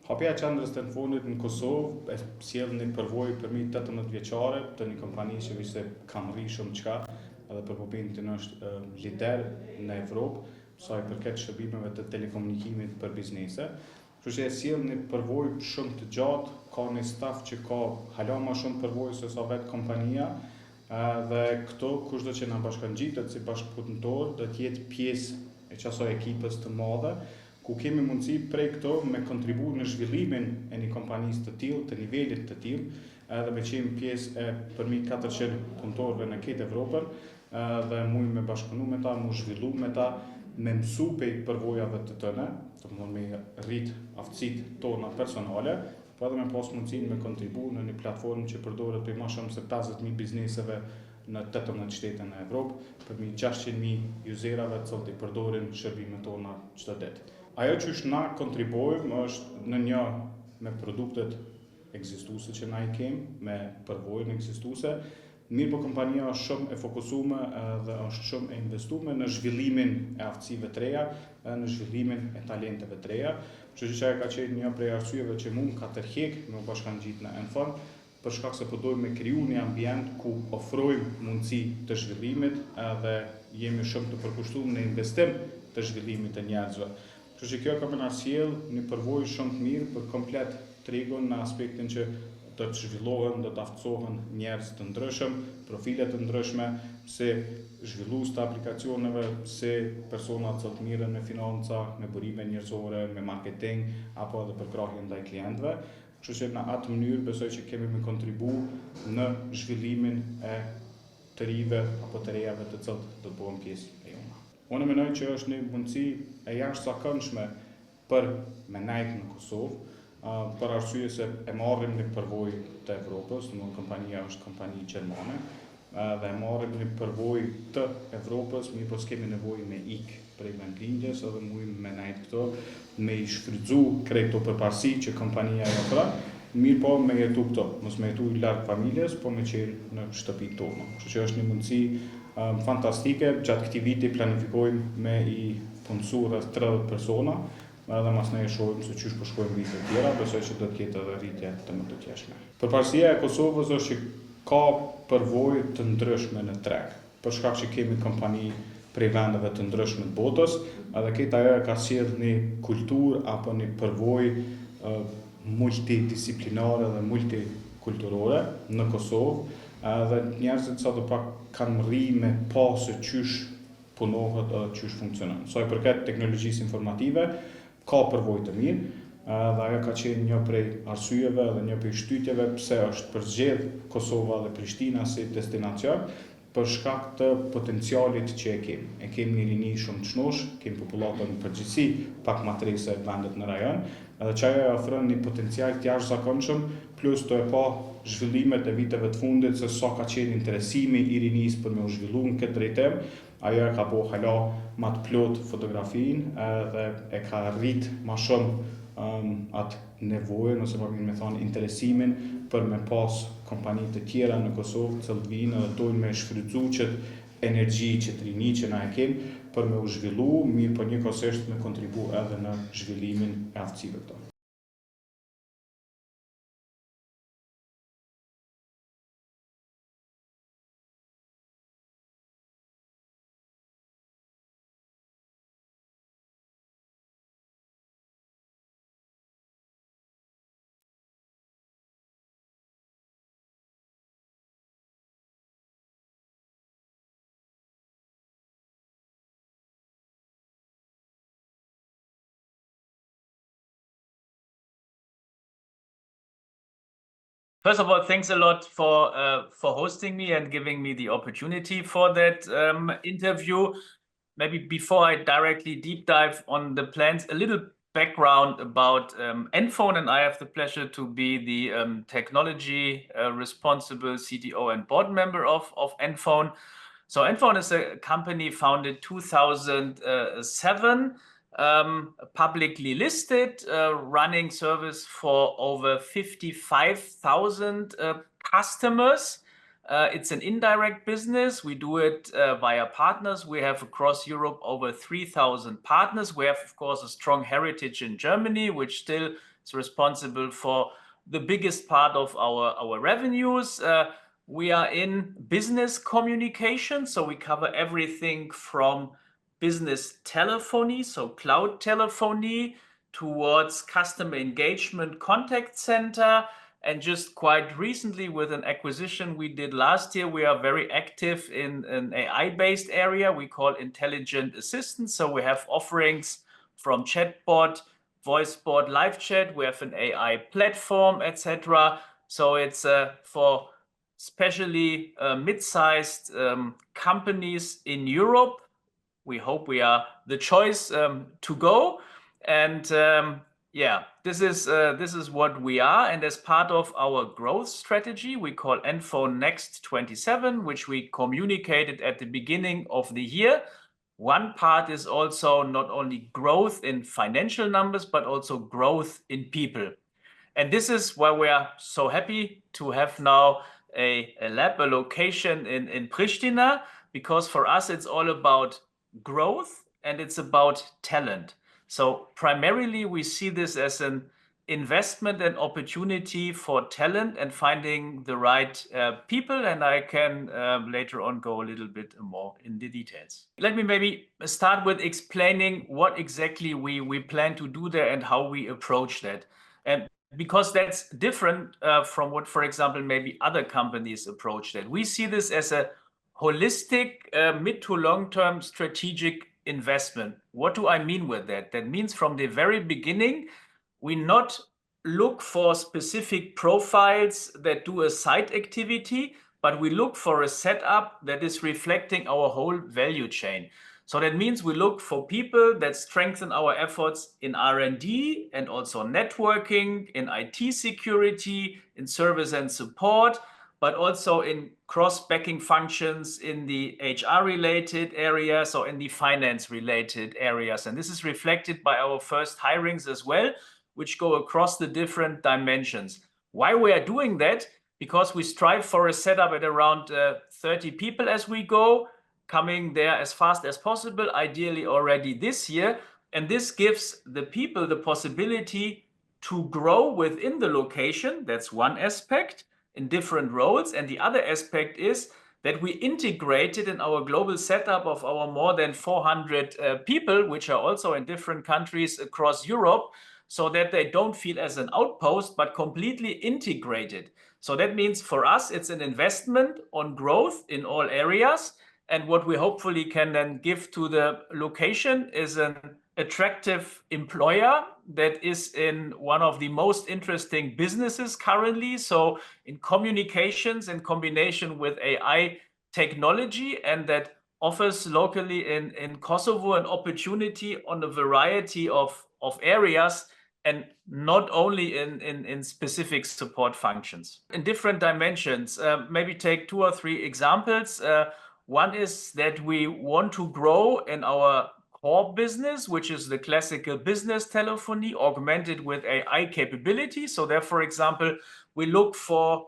Hapja e qendrës të NFON-it në Kosovë e sjell një përvojë për mi 18 vjeçare të një kompani që vishte kam rri shumë çka edhe për momentin është lider në Evropë, sa i përket shërbimeve të telekomunikimit për biznese. Kështu që e sjell një përvojë shumë të gjatë, ka një staf që ka hala më shumë përvojë se sa vetë kompania, dhe këto kushdo që na bashkangjitet si bashkëpunëtor do të jetë pjesë e kësaj ekipës të madhe, ku kemi mundësi prej këto me kontribu në zhvillimin e një kompanisë të tillë, të nivelit të tillë, edhe me qenë pjesë e përmi 400 punëtorëve në këtë Evropën, dhe mujmë me bashkëpunu me ta, mu zhvillu me ta, me mësu pej përvojave të tëne, të mund me rrit aftësitë tona personale, po edhe me pas mundësinë me kontribu në një platformë që përdoret për më shumë se 50.000 bizneseve në 18 shtete në Evropë, përmi 600.000 userave të cilët i përdorin shërbimet tona çdo ditë. Ajo që na kontribojmë është në një me produktet ekzistuese që na i kemi, me përvojën ekzistuese. Mirë po kompania është shumë e fokusume dhe është shumë e investume në zhvillimin e aftësive të reja, në zhvillimin e talenteve të reja. Kështu që ajo ka qenë një prej arsyeve që mund ka tërheq me bashkangjit në NFON, për shkak se po dojmë me kriju një ambient ku ofrojmë mundësi të zhvillimit dhe jemi shumë të përkushtuar në investim të zhvillimit të njerëzve. Kështu që kjo ka më na sjell një përvojë shumë të mirë për komplet tregun në aspektin që do të zhvillohen, do të aftësohen njerëz të ndryshëm, profile të ndryshme, si zhvillues të aplikacioneve, si persona të mirën me financa, me burime njerëzore, me marketing, apo edhe për krahje ndaj klientëve. Kështu që në atë mënyrë besoj që kemi me kontribu në zhvillimin e të rive apo të rejave të cilët do të bëhen pjesë e jona. Unë mendoj që është një mundësi e jashtëzakonshme për me nejtë në Kosovë, për arsye se e marrim një përvojë të Evropës, domethënë kompania është kompani gjermane, dhe e marrim një përvojë të Evropës, mirë po s'kemi nevojë me ik prej vendlindjes, edhe mujmë me nejtë këto, me i shfrytzu krejt këto përparësi që kompania e ofron, mirë po me jetu këto, mos me jetu larg familjes, po me qenë në shtëpitë tona. Kështu që është një mundësi fantastike, gjatë këtij viti planifikojmë me i punësu rreth 30 persona, edhe mas ne e shohim se qysh po shkojnë vitet të tjera, besoj që do të ketë edhe rritje të mëdhatshme. Përparësia e Kosovës është që ka përvojë të ndryshme në treg, për shkak që kemi kompani prej vendeve të ndryshme të botës, edhe këtë ajo ka sjell një kulturë apo një përvojë multidisiplinare dhe multikulturore në Kosovë, edhe njerëzit sa do pak kanë rri me pasë qysh punohet edhe qysh funksionon. Sa i përket teknologjisë informative, ka përvojë të mirë, dhe ajo ka qenë një prej arsyeve dhe një prej shtytjeve pse është përzgjedh Kosova dhe Prishtina si destinacion, për shkak të potencialit që e kemi. E kemi një rini shumë të çnosh, kemi popullatën përgjithësi pak më të re se vendet në rajon, edhe që ajo ofron një potencial të jashtëzakonshëm, plus të e pa zhvillimet e viteve të fundit se sa ka qenë interesimi i rinisë për me u zhvillu në këtë drejtim. Ajo e ka po hala ma të plot fotografinë dhe e ka rrit ma shumë atë nevojën, ose më mirë me thonë interesimin për me pas kompani të tjera në Kosovë të cilët vinë dhe dojnë me shfrytzu qëtë energji, qëtë rini që na e kemi për me u zhvillu, mirë për njëkohësisht me kontribu edhe në zhvillimin e aftësive këto. First of all, thanks a lot for hosting me and giving me the opportunity for that interview. Maybe before I directly deep dive on the plans, a little background about NFON, and I have the pleasure to be the technology responsible CTO and board member of NFON. So NFON is a company founded 2007. Publicly listed, running service for over 55,000 customers. It's an indirect business. We do it via partners. We have across Europe over 3,000 partners. We have, of course, a strong heritage in Germany, which still is responsible for the biggest part of our revenues. We are in business communication, so we cover everything from business telephony, so cloud telephony, towards customer engagement contact center. And just quite recently, with an acquisition we did last year, we are very active in an AI-based area we call intelligent assistance. So we have offerings from chatbot, voice bot, live chat. We have an AI platform, etc. So it's for especially mid-sized companies in Europe. We hope we are the choice to go. And yeah, this is what we are. And as part of our growth strategy, we call NFON Next 27, which we communicated at the beginning of the year. One part is also not only growth in financial numbers, but also growth in people. And this is why we are so happy to have now a lab, a location in Pristina, because for us it's all about growth and it's about talent. So primarily we see this as an investment and opportunity for talent and finding the right people, and I can later on go a little bit more in the details. Let me maybe start with explaining what exactly we plan to do there and how we approach that. And because that's different from what, for example, maybe other companies approach that. We see this as a holistic mid to long-term strategic investment. What do I mean with that? That means from the very beginning, we not look for specific profiles that do a side activity, but we look for a setup that is reflecting our whole value chain. So that means we look for people that strengthen our efforts in R&D and also networking, in IT security, in service and support, but also in cross-backing functions in the HR-related areas or in the finance-related areas. And this is reflected by our first hirings as well, which go across the different dimensions. Why we are doing that? Because we strive for a setup at around 30 people as we go, coming there as fast as possible, ideally already this year. And this gives the people the possibility to grow within the location. That's one aspect, in different roles. And the other aspect is that we integrated in our global setup of our more than 400 people, which are also in different countries across Europe, so that they don't feel as an outpost, but completely integrated. So that means for us, it's an investment on growth in all areas. And what we hopefully can then give to the location is an attractive employer that is in one of the most interesting businesses currently. So in communications in combination with AI technology, and that offers locally in Kosovo an opportunity on a variety of areas, and not only in specific support functions. In different dimensions, maybe take 2 or 3 examples. One is that we want to grow in our core business, which is the classical business telephony augmented with AI capability. So there, for example, we look for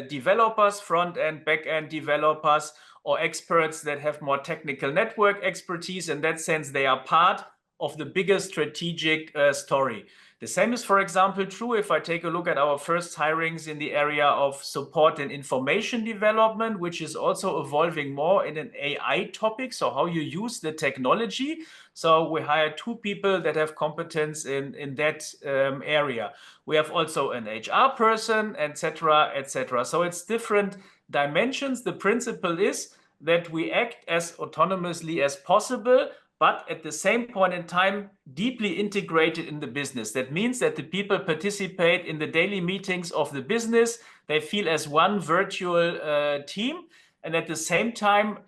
developers, front-end, back-end developers, or experts that have more technical network expertise. In that sense, they are part of the bigger strategic story. The same is, for example, true if I take a look at our first hirings in the area of support and information development, which is also evolving more in an AI topic. So how you use the technology. So we hired 2 people that have competence in that area. We have also an HR person, etc., etc. So it's different dimensions. The principle is that we act as autonomously as possible, but at the same point in time, deeply integrated in the business. That means that the people participate in the daily meetings of the business. They feel as one virtual team. And at the same time,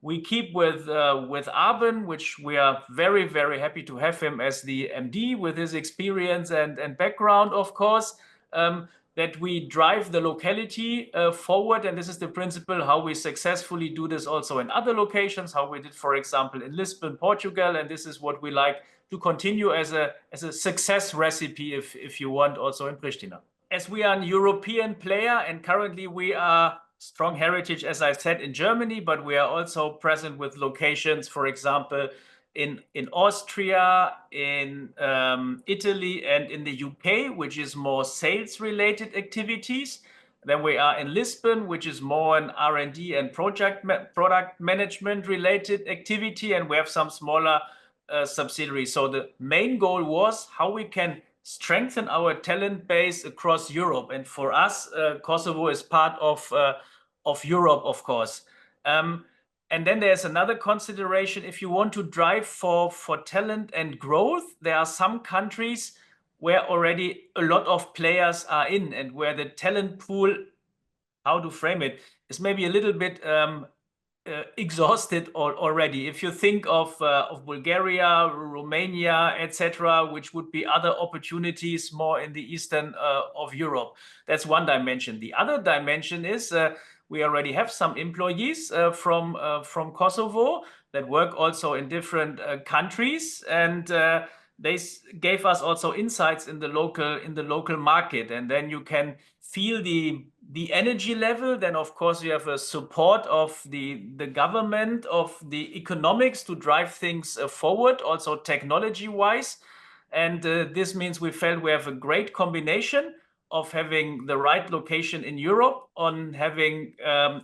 we keep with Arben, which we are very, very happy to have him as the MD with his experience and background, of course, that we drive the locality forward. And this is the principle how we successfully do this also in other locations, how we did, for example, in Lisbon, Portugal. And this is what we like to continue as a success recipe, if you want, also in Pristina. As we are a European player, and currently we are strong heritage, as I said, in Germany, but we are also present with locations, for example, in Austria, in Italy, and in the UK, which is more sales-related activities. Then we are in Lisbon, which is more an R&D and product management-related activity, and we have some smaller subsidiaries. So the main goal was how we can strengthen our talent base across Europe. And for us, Kosovo is part of Europe, of course. And then there's another consideration. If you want to drive for talent and growth, there are some countries where already a lot of players are in, and where the talent pool, how to frame it, is maybe a little bit exhausted already. If you think of Bulgaria, Romania, etc., which would be other opportunities more in the eastern of Europe. That's one dimension. The other dimension is we already have some employees from Kosovo that work also in different countries, and they gave us also insights in the local market, and then you can feel the energy level. Then of course you have a support of the government, of the economics to drive things forward, also technology wise. And this means we felt we have a great combination of having the right location in Europe, on having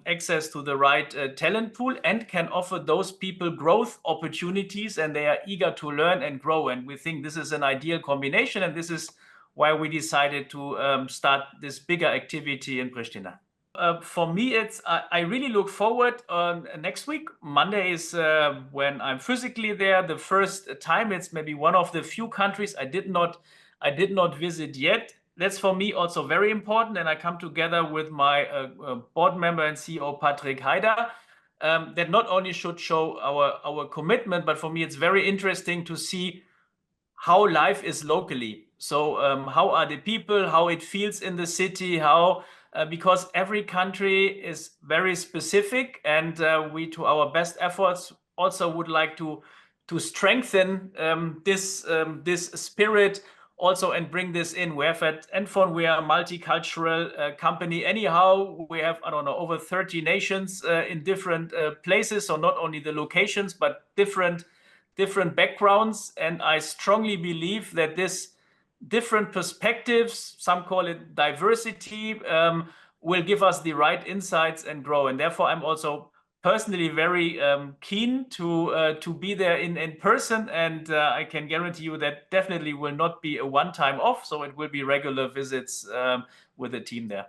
access to the right talent pool, and can offer those people growth opportunities, and they are eager to learn and grow. And we think this is an ideal combination, and this is why we decided to start this bigger activity in Pristina. For me, I really look forward next week. Monday is when I'm physically there the first time. It's maybe one of the few countries I did not visit yet. That's for me also very important, and I come together with my board member and CEO Patrick Haider. That not only should show our commitment, but for me it's very interesting to see how life is locally. So how are the people, how it feels in the city, how because every country is very specific, and we, to our best efforts, also would like to strengthen this spirit also and bring this in. We have at NFON, we are a multicultural company. Anyhow, we have, I don't know, over 30 nations in different places. So not only the locations, but different backgrounds. And I strongly believe that this different perspectives, some call it diversity, will give us the right insights and grow. And therefore, I'm also personally very keen to be there in person, and I can guarantee you that definitely will not be a one-time off, so it will be regular visits with the team there.